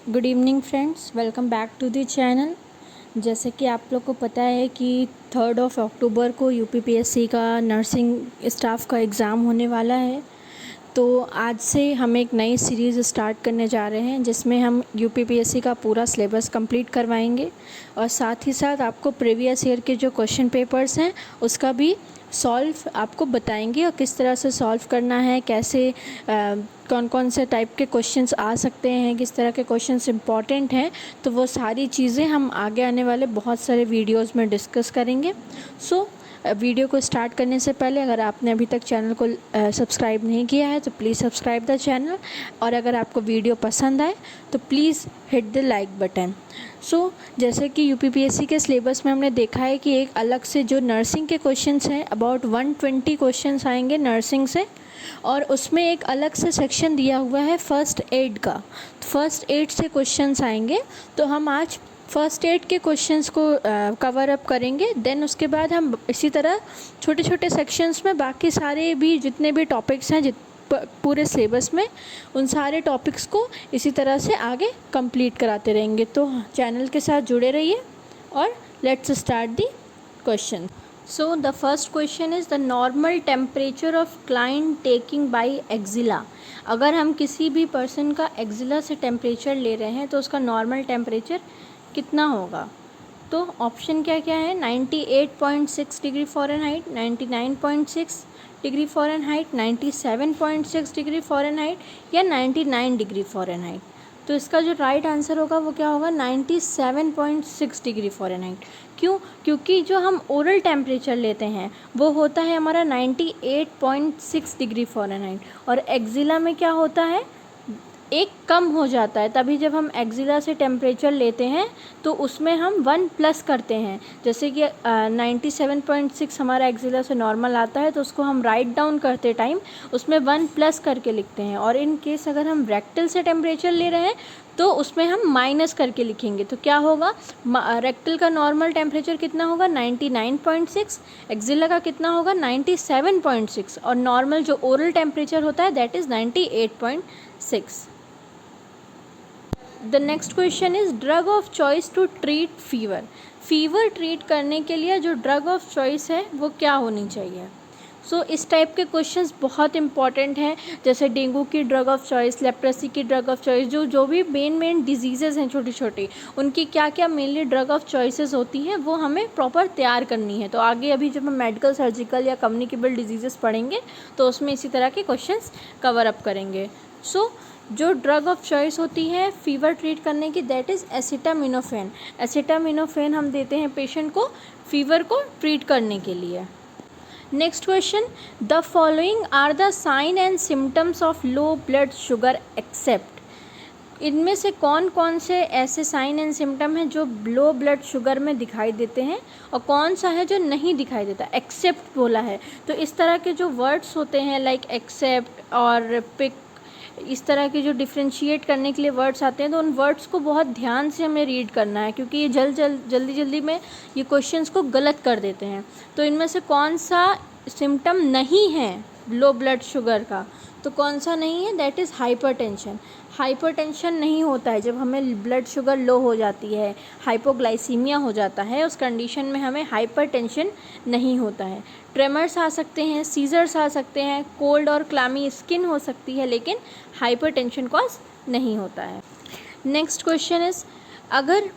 Good evening friends, welcome back to the channel. जैसे कि आप लोग को पता है कि 3 अक्टूबर को यूपीपीएससी का नर्सिंग स्टाफ का एग्ज़ाम होने वाला है। तो आज से हम एक नई सीरीज़ स्टार्ट करने जा रहे हैं जिसमें हम यूपीपीएससी का पूरा सिलेबस कंप्लीट करवाएंगे और साथ ही साथ आपको प्रीवियस ईयर के जो क्वेश्चन पेपर्स हैं उसका भी सॉल्व आपको बताएंगे और किस तरह से सॉल्व करना है, कैसे कौन कौन से टाइप के क्वेश्चंस आ सकते हैं, किस तरह के क्वेश्चंस इंपॉर्टेंट हैं। तो वो सारी चीज़ें हम आगे आने वाले बहुत सारे वीडियोस में डिस्कस करेंगे। वीडियो को स्टार्ट करने से पहले अगर आपने अभी तक चैनल को सब्सक्राइब नहीं किया है तो प्लीज़ सब्सक्राइब द चैनल, और अगर आपको वीडियो पसंद आए तो please hit the like button. जैसे कि यूपीपीएससी के सिलेबस में हमने देखा है कि एक अलग से जो नर्सिंग के क्वेश्चंस हैं, अबाउट 120 क्वेश्चंस आएंगे नर्सिंग से, और उसमें एक अलग से सेक्शन दिया हुआ है फ़र्स्ट एड का। फ़र्स्ट एड से क्वेश्चंस आएंगे, तो हम आज फ़र्स्ट एड के क्वेश्चंस को कवर अप करेंगे। देन उसके बाद हम इसी तरह छोटे छोटे सेक्शंस में बाकी सारे भी जितने भी टॉपिक्स हैं पूरे सिलेबस में, उन सारे टॉपिक्स को इसी तरह से आगे कंप्लीट कराते रहेंगे। तो चैनल के साथ जुड़े रहिए और let's start the question. So the first question is the normal temperature of client taking by axilla. अगर हम किसी भी पर्सन का एक्जिला से टेम्परेचर ले रहे हैं तो उसका नॉर्मल टेम्परेचर कितना होगा। तो ऑप्शन क्या क्या है, 98.6 degree Fahrenheit, 99.6 degree Fahrenheit, 97.6 degree Fahrenheit या 99 डिग्री फ़ारेनहाइट। तो इसका जो राइट आंसर होगा वो क्या होगा, 97.6 डिग्री फ़ारेनहाइट। क्यों? क्योंकि जो हम ओरल टेम्परेचर लेते हैं वो होता है हमारा 98.6 डिग्री फ़ारेनहाइट, और एक्जिला में क्या होता है, एक कम हो जाता है। तभी जब हम एक्जिला से टेम्परेचर लेते हैं तो उसमें हम 1 प्लस करते हैं। जैसे कि 97.6 हमारा एक्जिला से नॉर्मल आता है तो उसको हम राइट डाउन करते टाइम उसमें 1 प्लस करके लिखते हैं, और इन केस अगर हम रेक्टल से टेम्परेचर ले रहे हैं तो उसमें हम माइनस करके लिखेंगे। तो क्या होगा, रेक्टल का नॉर्मल टेम्परेचर कितना होगा, 99.6, एक्जिला का कितना होगा, 97.6, और नॉर्मल जो ओरल टेम्परेचर होता है that is 98.6। The next question is drug of choice to treat fever. Fever treat करने के लिए जो ड्रग ऑफ चॉइस है वो क्या होनी चाहिए। इस टाइप के क्वेश्चंस बहुत इंपॉर्टेंट हैं। जैसे डेंगू की ड्रग ऑफ चॉइस, लेप्रेसी की ड्रग ऑफ चॉइस, जो भी मेन डिजीज़ेज़ हैं छोटी छोटी, उनकी क्या क्या मेनली ड्रग ऑफ चॉइसेस होती हैं वो हमें प्रॉपर तैयार करनी है। तो आगे अभी जब हम मेडिकल, सर्जिकल या कम्युनिकेबल डिजीज़ेस पढ़ेंगे तो उसमें इसी तरह के क्वेश्चंस कवर अप करेंगे। जो ड्रग ऑफ चॉइस होती है फीवर ट्रीट करने की दैट इज़ एसिटामिनोफेन। एसिटामिनोफेन हम देते हैं पेशेंट को फीवर को ट्रीट करने के लिए। Next question, the following are the sign and symptoms of low blood sugar except. इनमें से कौन कौन से ऐसे साइन एंड सिम्टम हैं जो लो ब्लड शुगर में दिखाई देते हैं और कौन सा है जो नहीं दिखाई देता। एक्सेप्ट बोला है, तो इस तरह के जो वर्ड्स होते हैं लाइक एक्सेप्ट और पिक, इस तरह के जो डिफ्रेंशिएट करने के लिए वर्ड्स आते हैं तो उन वर्ड्स को बहुत ध्यान से हमें रीड करना है, क्योंकि ये जल्दी में ये क्वेश्चंस को गलत कर देते हैं। तो इनमें से कौन सा सिम्टम नहीं है लो ब्लड शुगर का, तो कौन सा नहीं है, दैट इज़ हाइपरटेंशन। हाइपरटेंशन नहीं होता है जब हमें ब्लड शुगर लो हो जाती है, हाइपोग्लाइसीमिया हो जाता है, उस कंडीशन में हमें हाइपरटेंशन नहीं होता है। ट्रेमर्स आ सकते हैं, सीजर्स आ सकते हैं, कोल्ड और क्लामी स्किन हो सकती है, लेकिन हाइपरटेंशन कॉज नहीं होता है। नेक्स्ट क्वेश्चन इज, अगर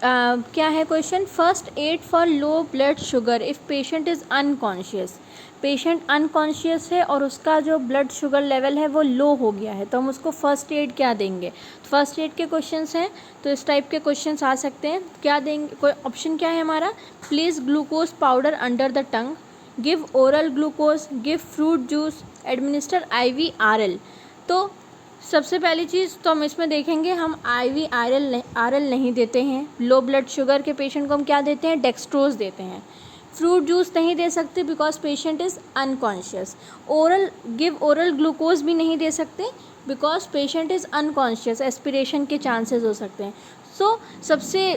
क्या है question, first aid for low blood sugar if patient is unconscious. Patient unconscious है और उसका जो ब्लड शुगर लेवल है वो लो हो गया है, तो हम उसको फर्स्ट एड क्या देंगे। फर्स्ट एड के क्वेश्चंस हैं तो इस टाइप के क्वेश्चंस आ सकते हैं। क्या देंगे, कोई ऑप्शन क्या है हमारा, place glucose powder under the tongue, give oral glucose, give fruit juice, administer IVRL। तो सबसे पहली चीज़ तो हम इसमें देखेंगे, हम IVRL नहीं देते हैं। लो ब्लड शुगर के पेशेंट को हम क्या देते हैं, डेक्सट्रोज देते हैं। फ्रूट जूस नहीं दे सकते because patient is unconscious. Give oral glucose भी नहीं दे सकते because patient is unconscious, aspiration के चांसेस हो सकते हैं। सबसे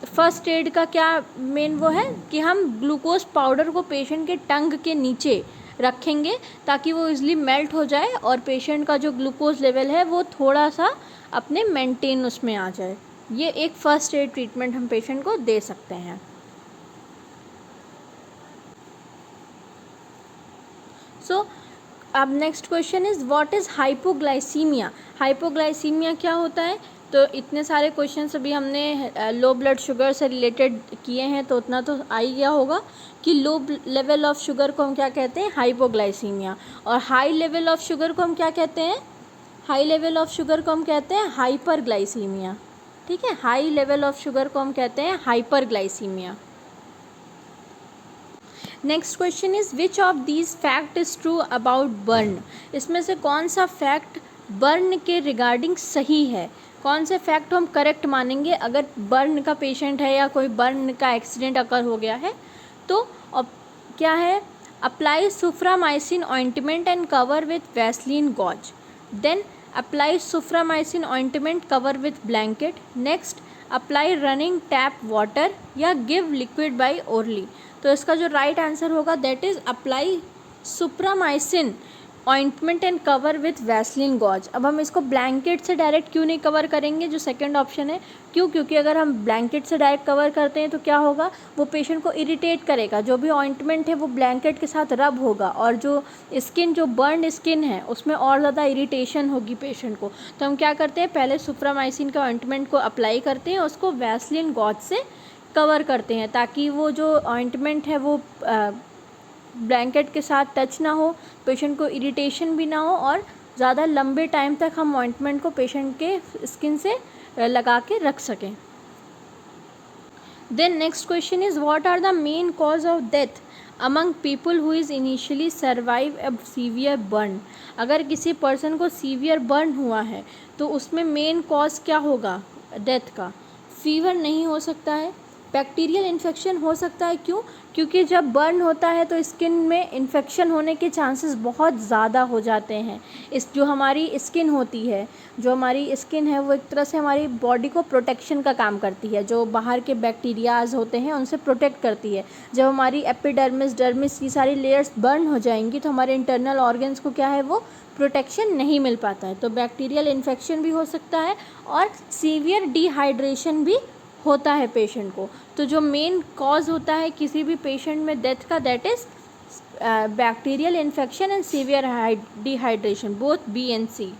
फर्स्ट एड का क्या मेन वो है कि हम ग्लूकोज पाउडर को पेशेंट के टंग के नीचे रखेंगे ताकि वो इजली मेल्ट हो जाए और पेशेंट का जो ग्लूकोज लेवल है वो थोड़ा सा अपने मेंटेन उसमें आ जाए। ये एक फर्स्ट एड ट्रीटमेंट हम पेशेंट को दे सकते हैं। सो अब next question is what is hypoglycaemia. Hypoglycaemia क्या होता है? तो इतने सारे क्वेश्चंस अभी हमने लो ब्लड शुगर से रिलेटेड किए हैं, तो उतना तो आ ही गया होगा कि लो लेवल ऑफ शुगर को हम क्या कहते हैं? हाइपोग्लाइसीमिया। और हाई लेवल ऑफ शुगर को हम क्या कहते हैं? हाई लेवल ऑफ शुगर को हम कहते हैं हाइपरग्लाइसीमिया। ठीक है, हाई लेवल ऑफ शुगर को हम कहते हैं hyperglycaemia. Next question is which of these fact is true about burn. इसमें से कौन सा फैक्ट बर्न के रिगार्डिंग सही है? कौन से फैक्ट हम करेक्ट मानेंगे अगर बर्न का पेशेंट है या कोई बर्न का एक्सीडेंट अकर हो गया है? तो अब क्या है? Apply Soframycin ointment and cover with Vaseline gauze. Then apply Soframycin ointment cover with blanket. Next apply running tap water या गिव लिक्विड बाई ओरली। तो इसका जो राइट आंसर होगा that is apply Soframycin ointment and cover with Vaseline gauze. अब हम इसको blanket से direct क्यों नहीं कवर करेंगे, जो सेकंड ऑप्शन है? क्यों? क्योंकि अगर हम ब्लैंकेट से डायरेक्ट कवर करते हैं तो क्या होगा? वो पेशेंट को इरिटेट करेगा। जो भी ऑइंटमेंट है वो ब्लैंकेट के साथ रब होगा और जो स्किन, जो बर्न स्किन है उसमें और ज़्यादा इरिटेशन होगी पेशेंट को। तो हम क्या करते हैं? पहले सुप्रामाइसिन का ऑइंटमेंट को अप्लाई करते हैं, उसको वैसलीन गॉज से कवर करते हैं ताकि वो जो ऑइंटमेंट है वो ब्लैंकेट के साथ टच ना हो, पेशेंट को इरिटेशन भी ना हो और ज़्यादा लंबे टाइम तक हम ऑइंटमेंट को पेशेंट के स्किन से लगा के रख सकें। Then next question is what are the main cause of death among people who is initially survive a severe burn. अगर किसी पर्सन को सीवियर बर्न हुआ है तो उसमें मेन कॉज क्या होगा डेथ का? फीवर नहीं हो सकता है, बैक्टीरियल इन्फेक्शन हो सकता है। क्यों? क्योंकि जब बर्न होता है तो स्किन में इन्फेक्शन होने के चांसेस बहुत ज़्यादा हो जाते हैं। इस जो हमारी स्किन होती है, जो हमारी स्किन है वो एक तरह से हमारी बॉडी को प्रोटेक्शन का काम करती है। जो बाहर के बैक्टीरियाज होते हैं उनसे प्रोटेक्ट करती है। जब हमारी एपिडर्मिस, डर्मिस की सारी लेयर्स बर्न हो जाएंगी तो हमारे इंटरनल ऑर्गन्स को क्या है, वो प्रोटेक्शन नहीं मिल पाता है। तो बैक्टीरियल इन्फेक्शन भी हो सकता है और सीवियर डिहाइड्रेशन भी होता है पेशेंट को। तो जो मेन कॉज होता है किसी भी पेशेंट में डेथ का that is bacterial infection and severe dehydration, both B and C.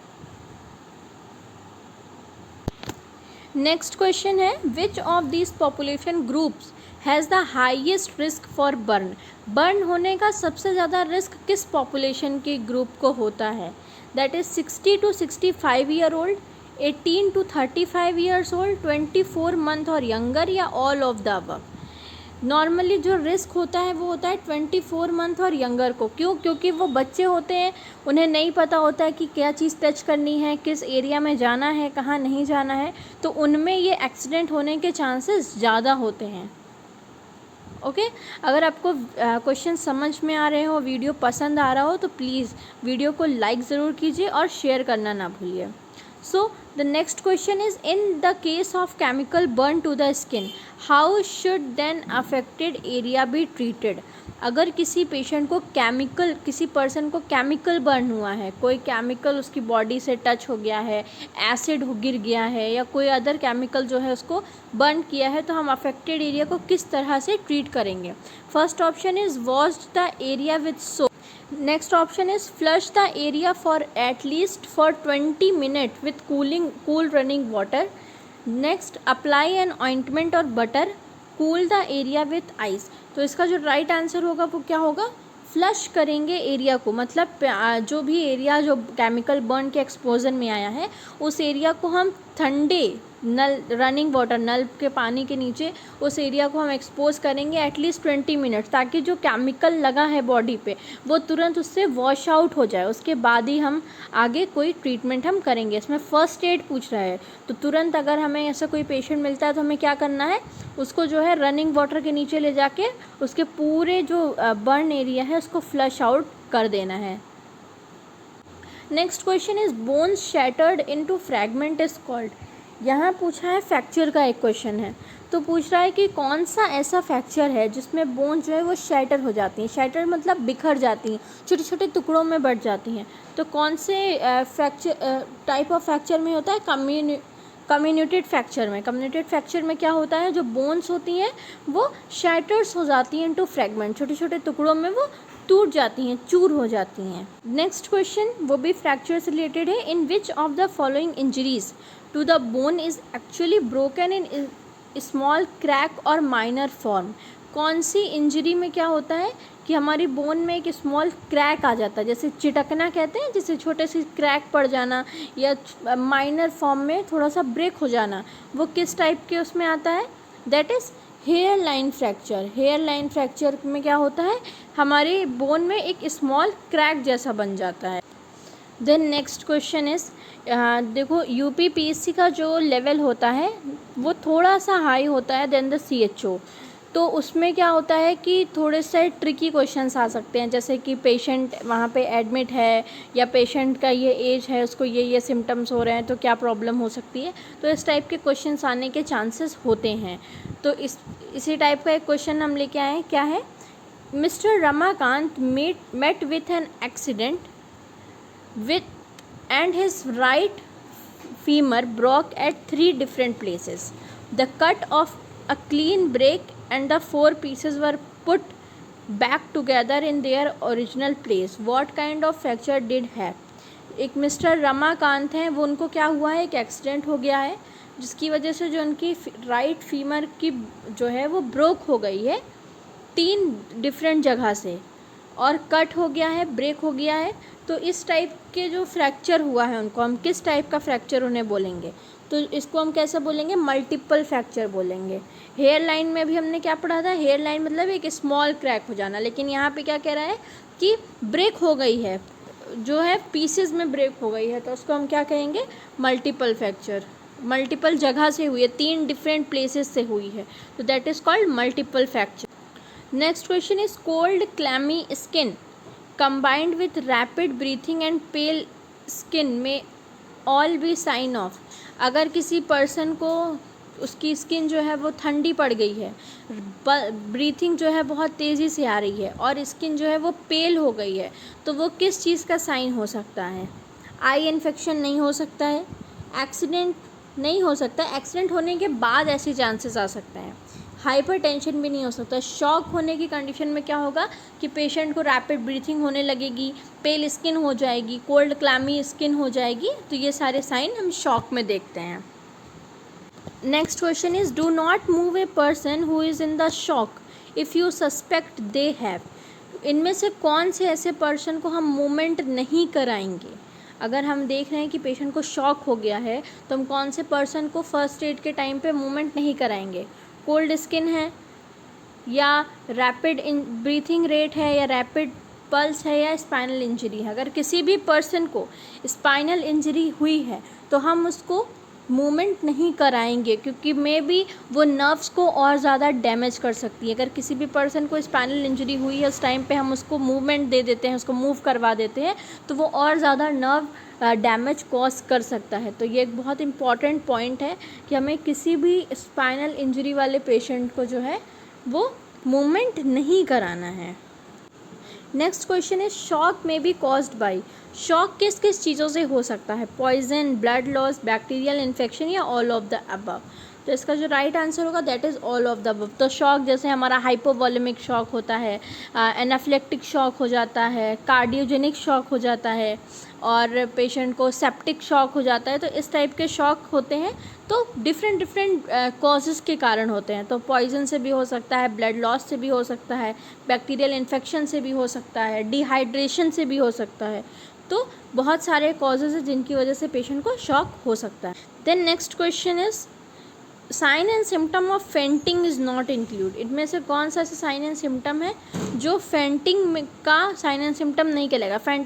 Next question है which of these population groups has the highest risk for burn. Burn होने का सबसे ज़्यादा रिस्क किस पॉपुलेशन के ग्रुप को होता है? That is 60 to 65 year old, 18 to 35 years old, 24 month और यंगर, या all of the above. Normally जो रिस्क होता है वो होता है 24 मंथ और यंगर को। क्यों? क्योंकि वो बच्चे होते हैं, उन्हें नहीं पता होता है कि क्या चीज़ टच करनी है, किस एरिया में जाना है, कहाँ नहीं जाना है, तो उनमें ये एक्सीडेंट होने के चांसेस ज़्यादा होते हैं। ओके अगर आपको क्वेश्चन समझ में आ रहे हो, वीडियो पसंद आ रहा हो तो प्लीज़ वीडियो को लाइक ज़रूर कीजिए और शेयर करना ना भूलिए। So the next question is in the case of chemical burn to the skin, how should then affected area be treated? अगर किसी पेशेंट को किसी पर्सन को केमिकल बर्न हुआ है, कोई केमिकल उसकी बॉडी से टच हो गया है, एसिड गिर गया है या कोई अदर केमिकल जो है उसको बर्न किया है, तो हम अफेक्टेड एरिया को किस तरह से ट्रीट करेंगे? First option is wash the area with soap. Next option is flush the area for at least for 20 minutes with cool running water. Next apply an ointment or butter. Cool the area with ice. तो इसका जो right answer होगा वो क्या होगा? Flush करेंगे area को, मतलब जो भी एरिया जो केमिकल बर्न के एक्सपोजर में आया है उस एरिया को हम ठंडे रनिंग वाटर, नल के पानी के नीचे उस एरिया को हम एक्सपोज करेंगे एटलीस्ट 20 मिनट्स, ताकि जो केमिकल लगा है बॉडी पे वो तुरंत उससे वॉश आउट हो जाए। उसके बाद ही हम आगे कोई ट्रीटमेंट हम करेंगे। इसमें फ़र्स्ट एड पूछ रहा है, तो तुरंत अगर हमें ऐसा कोई पेशेंट मिलता है तो हमें क्या करना है, उसको जो है रनिंग वाटर के नीचे ले जाके उसके पूरे जो बर्न एरिया है उसको फ्लश आउट कर देना है। Next question is bones shattered into fragment is called. यहाँ पूछा है फ्रैक्चर का एक क्वेश्चन है, तो तो पूछ रहा है कि कौन सा ऐसा फ्रैक्चर है जिसमें बोन जो है वो शैटर हो जाती हैं, शैटर मतलब बिखर जाती हैं, छोटे छोटे टुकड़ों में बढ़ जाती हैं। तो कौन से फ्रैक्चर टाइप ऑफ फ्रैक्चर में होता है? कम्युनिटेड फ्रैक्चर में। कम्युनिटेड फ्रैक्चर में क्या होता है, जो बोन्स होती हैं वो शैटर्स हो जाती हैं इनटू फ्रैगमेंट, छोटे छोटे टुकड़ों में वो टूट जाती हैं, चूर हो जाती हैं। नेक्स्ट क्वेश्चन वो भी फ्रैक्चर से रिलेटेड है। In which of the following injuries to the bone is actually broken in small crack और माइनर फॉर्म? कौन सी इंजरी में क्या होता है कि हमारी बोन में एक स्मॉल क्रैक आ जाता है, जैसे चिटकना कहते हैं, जैसे छोटे से क्रैक पड़ जाना, या माइनर फॉर्म में थोड़ा सा ब्रेक हो जाना, वो किस टाइप के उसमें आता है? That is hair line fracture. Hair line fracture में क्या होता है, हमारे बोन में एक स्मॉल क्रैक जैसा बन जाता है। देन नेक्स्ट क्वेश्चन इज़, देखो यूपीपीएससी का जो लेवल होता है वो थोड़ा सा हाई होता है देन द सीएचओ। तो उसमें क्या होता है कि थोड़े से ट्रिकी क्वेश्चंस आ सकते हैं, जैसे कि पेशेंट वहाँ पे एडमिट है, या पेशेंट का ये एज है, उसको ये सिम्टम्स हो रहे हैं, तो क्या प्रॉब्लम हो सकती है। तो इस टाइप के क्वेश्चंस आने के चांसेस होते हैं। तो इसी टाइप का एक क्वेश्चन हम लेके आए हैं, क्या है? Mister Ramakant met with an accident and his right femur broke at 3 different places. The cut of a clean break and the 4 pieces were put back together in their original place. What kind of fracture did have? एक mister Ramakant हैं, वो उनको क्या हुआ है, एक accident हो गया है जिसकी वजह से जो उनकी राइट फीमर की जो है वो ब्रोक हो गई है 3 डिफरेंट जगह से, और कट हो गया है, ब्रेक हो गया है। तो इस टाइप के जो फ्रैक्चर हुआ है उनको हम किस टाइप का फ्रैक्चर उन्हें बोलेंगे? तो इसको हम कैसे बोलेंगे? मल्टीपल फ्रैक्चर बोलेंगे। हेयर लाइन में भी हमने क्या पढ़ा था? हेयर लाइन मतलब एक स्मॉल क्रैक हो जाना, लेकिन यहाँ पे क्या कह रहा है कि ब्रेक हो गई है, जो है पीसेस में ब्रेक हो गई है, तो उसको हम क्या कहेंगे? Multiple fracture. मल्टीपल जगह से हुई है, 3 डिफरेंट प्लेसेस से हुई है, तो that is called multiple fracture. Next question is cold clammy skin combined with rapid breathing and pale skin may all be sign of। अगर किसी पर्सन को उसकी स्किन जो है वो ठंडी पड़ गई है, ब्रीथिंग जो है बहुत तेज़ी से आ रही है, और स्किन जो है वो पेल हो गई है, तो वो किस चीज़ का साइन हो सकता है? आई इन्फेक्शन नहीं हो सकता है, एक्सीडेंट नहीं हो सकता, एक्सीडेंट होने के बाद ऐसे चांसेस आ सकते हैं, हाइपरटेंशन भी नहीं हो सकता। शॉक होने की कंडीशन में क्या होगा कि पेशेंट को रैपिड ब्रीथिंग होने लगेगी, पेल स्किन हो जाएगी, कोल्ड क्लैमी स्किन हो जाएगी, तो ये सारे साइन हम शॉक में देखते हैं। Next question is, do not move a person who is in the shock if you suspect they have. इनमें से कौन से ऐसे पर्सन को हम मूवमेंट नहीं कराएंगे? अगर हम देख रहे हैं कि पेशेंट को शॉक हो गया है, तो हम कौन से पर्सन को फर्स्ट एड के टाइम पे मूवमेंट नहीं कराएंगे? कोल्ड स्किन है, या रैपिड ब्रीथिंग रेट है, या रैपिड पल्स है, या स्पाइनल इंजरी है। अगर किसी भी पर्सन को स्पाइनल इंजरी हुई है तो हम उसको मूवमेंट नहीं कराएंगे, क्योंकि मे बी वो नर्व्स को और ज़्यादा डैमेज कर सकती है। अगर किसी भी पर्सन को स्पाइनल इंजरी हुई है, उस टाइम पे हम उसको मूवमेंट दे देते हैं, उसको मूव करवा देते हैं, तो वो और ज़्यादा नर्व डैमेज कॉज कर सकता है। तो ये एक बहुत इंपॉर्टेंट पॉइंट है कि हमें किसी भी स्पाइनल इंजरी वाले पेशेंट को जो है वो मूवमेंट नहीं कराना है। नेक्स्ट क्वेश्चन है, शॉक में बी कॉज्ड बाई। शॉक किस किस चीज़ों से हो सकता है? Poison, blood loss, bacterial infection, या ऑल ऑफ द अबव। तो इसका जो राइट आंसर होगा that is all of the above. तो शॉक जैसे हमारा हाइपोवॉलेमिक शॉक होता है, एनाफ्लेक्टिक शॉक हो जाता है, कार्डियोजेनिक शॉक हो जाता है, और पेशेंट को सेप्टिक शॉक हो जाता है। तो इस टाइप के शॉक होते हैं, तो डिफरेंट कॉजेज़ के कारण होते हैं। तो पॉइजन से भी हो सकता है, ब्लड लॉस से भी हो सकता है, बैक्टीरियल इन्फेक्शन से भी हो सकता है, डिहाइड्रेशन से भी हो सकता है। तो बहुत सारे कॉजेज़ हैं जिनकी वजह से पेशेंट को शॉक हो सकता है। Then next question is, sign and symptom of fainting is not include. इनमें से कौन सा ऐसा साइन एंड सिम्टम है जो फेंटिंग का साइन एंड सिम्टम नहीं कहलाएगा? फेंटिंग